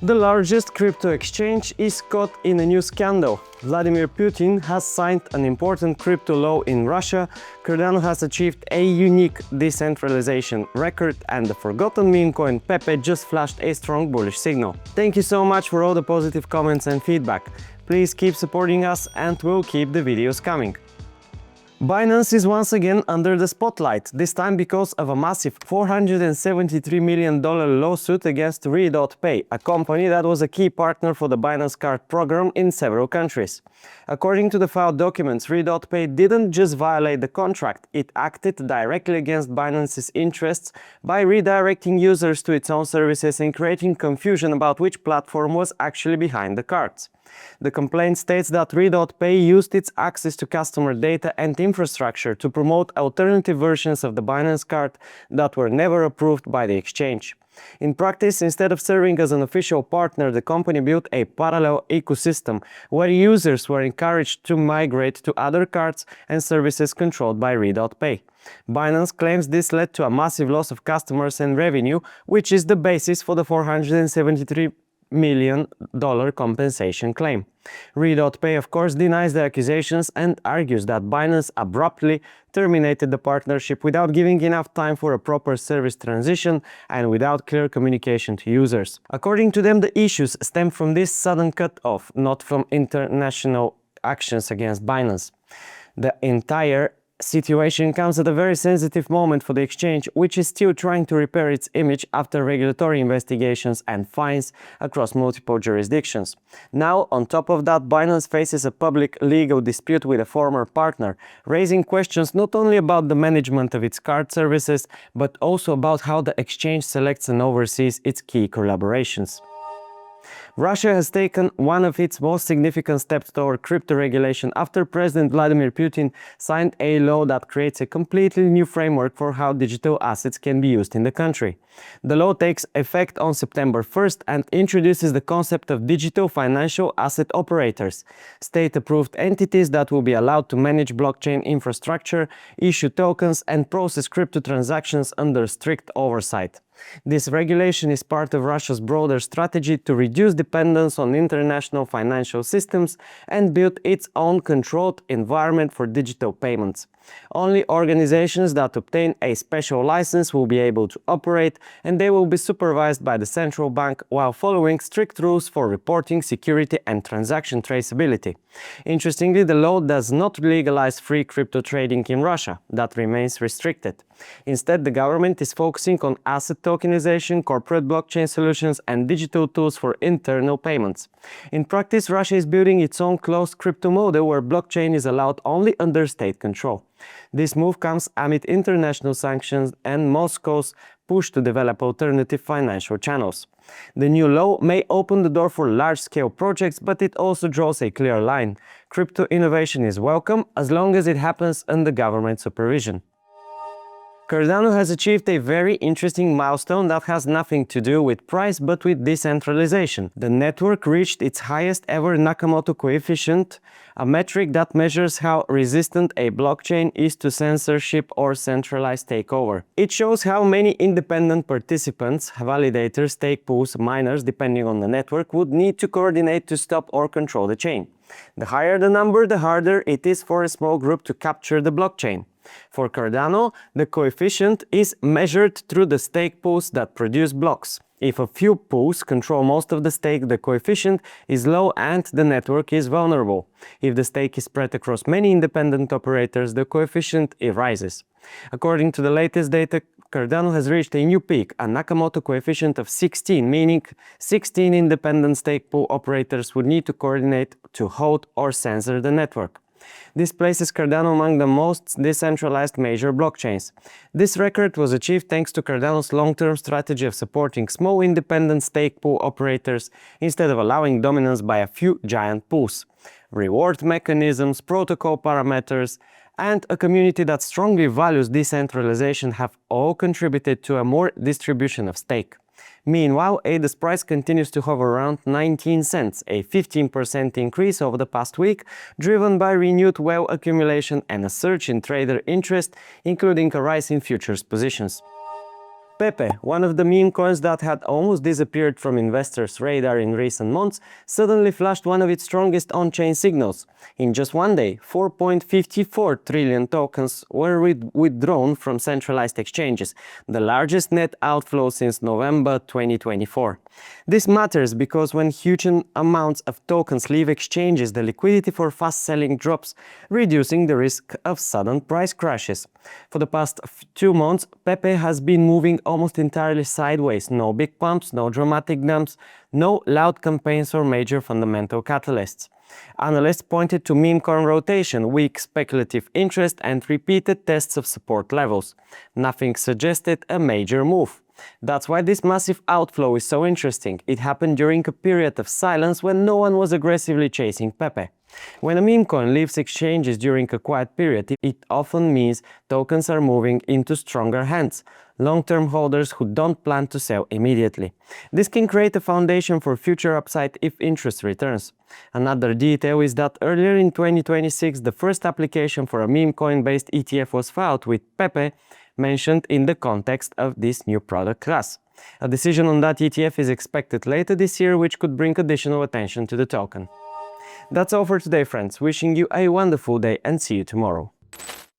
The largest crypto exchange is caught in a new scandal. Vladimir Putin has signed an important crypto law in Russia. Cardano has achieved a unique decentralization record, and the forgotten meme coin PEPE just flashed a strong bullish signal. Thank you so much for all the positive comments and feedback. Please keep supporting us and we'll keep the videos coming. Binance is once again under the spotlight, this time because of a massive $473 million lawsuit against Re.Pay, a company that was a key partner for the Binance Card program in several countries. According to the filed documents, Re.Pay didn't just violate the contract, it acted directly against Binance's interests by redirecting users to its own services and creating confusion about which platform was actually behind the cards. The complaint states that Re.Pay used its access to customer data and infrastructure to promote alternative versions of the Binance card that were never approved by the exchange. In practice, instead of serving as an official partner, the company built a parallel ecosystem where users were encouraged to migrate to other cards and services controlled by Re.Pay. Binance claims this led to a massive loss of customers and revenue, which is the basis for the $473 million compensation claim. Re.Pay of course denies the accusations and argues that Binance abruptly terminated the partnership without giving enough time for a proper service transition and without clear communication to users. According to them, the issues stem from this sudden cut-off, not from international actions against Binance. The entire situation comes at a very sensitive moment for the exchange, which is still trying to repair its image after regulatory investigations and fines across multiple jurisdictions. Now, on top of that, Binance faces a public legal dispute with a former partner, raising questions not only about the management of its card services, but also about how the exchange selects and oversees its key collaborations. Russia has taken one of its most significant steps toward crypto regulation after President Vladimir Putin signed a law that creates a completely new framework for how digital assets can be used in the country. The law takes effect on September 1st and introduces the concept of digital financial asset operators, state-approved entities that will be allowed to manage blockchain infrastructure, issue tokens, and process crypto transactions under strict oversight. This regulation is part of Russia's broader strategy to reduce dependence on international financial systems and build its own controlled environment for digital payments. Only organizations that obtain a special license will be able to operate, and they will be supervised by the central bank while following strict rules for reporting, security, and transaction traceability. Interestingly, the law does not legalize free crypto trading in Russia. That remains restricted. Instead, the government is focusing on asset tokenization, corporate blockchain solutions, and digital tools for internal payments. In practice, Russia is building its own closed crypto model where blockchain is allowed only under state control. This move comes amid international sanctions and Moscow's push to develop alternative financial channels. The new law may open the door for large-scale projects, but it also draws a clear line. Crypto innovation is welcome as long as it happens under government supervision. Cardano has achieved a very interesting milestone that has nothing to do with price but with decentralization. The network reached its highest ever Nakamoto coefficient, a metric that measures how resistant a blockchain is to censorship or centralized takeover. It shows how many independent participants, validators, stake pools, miners, depending on the network, would need to coordinate to stop or control the chain. The higher the number, the harder it is for a small group to capture the blockchain. For Cardano, the coefficient is measured through the stake pools that produce blocks. If a few pools control most of the stake, the coefficient is low and the network is vulnerable. If the stake is spread across many independent operators, the coefficient rises. According to the latest data, Cardano has reached a new peak, a Nakamoto coefficient of 16, meaning 16 independent stake pool operators would need to coordinate to hold or censor the network. This places Cardano among the most decentralized major blockchains. This record was achieved thanks to Cardano's long-term strategy of supporting small independent stake pool operators instead of allowing dominance by a few giant pools. Reward mechanisms, protocol parameters, and a community that strongly values decentralization have all contributed to a more distribution of stake. Meanwhile, ADA's price continues to hover around 19 cents, a 15% increase over the past week, driven by renewed whale accumulation and a surge in trader interest, including a rise in futures positions. PEPE, one of the meme coins that had almost disappeared from investors' radar in recent months, suddenly flashed one of its strongest on-chain signals. In just one day, 4.54 trillion tokens were withdrawn from centralized exchanges, the largest net outflow since November 2024. This matters because when huge amounts of tokens leave exchanges, the liquidity for fast selling drops, reducing the risk of sudden price crashes. For the past 2 months, PEPE has been moving almost entirely sideways. No big pumps, no dramatic dumps, no loud campaigns or major fundamental catalysts. Analysts pointed to meme coin rotation, weak speculative interest, and repeated tests of support levels. Nothing suggested a major move. That's why this massive outflow is so interesting. It happened during a period of silence when no one was aggressively chasing PEPE. When a meme coin leaves exchanges during a quiet period, it often means tokens are moving into stronger hands, long-term holders who don't plan to sell immediately. This can create a foundation for future upside if interest returns. Another detail is that earlier in 2026, the first application for a meme coin-based ETF was filed with PEPE mentioned in the context of this new product class. A decision on that ETF is expected later this year, which could bring additional attention to the token. That's all for today, friends. Wishing you a wonderful day and see you tomorrow.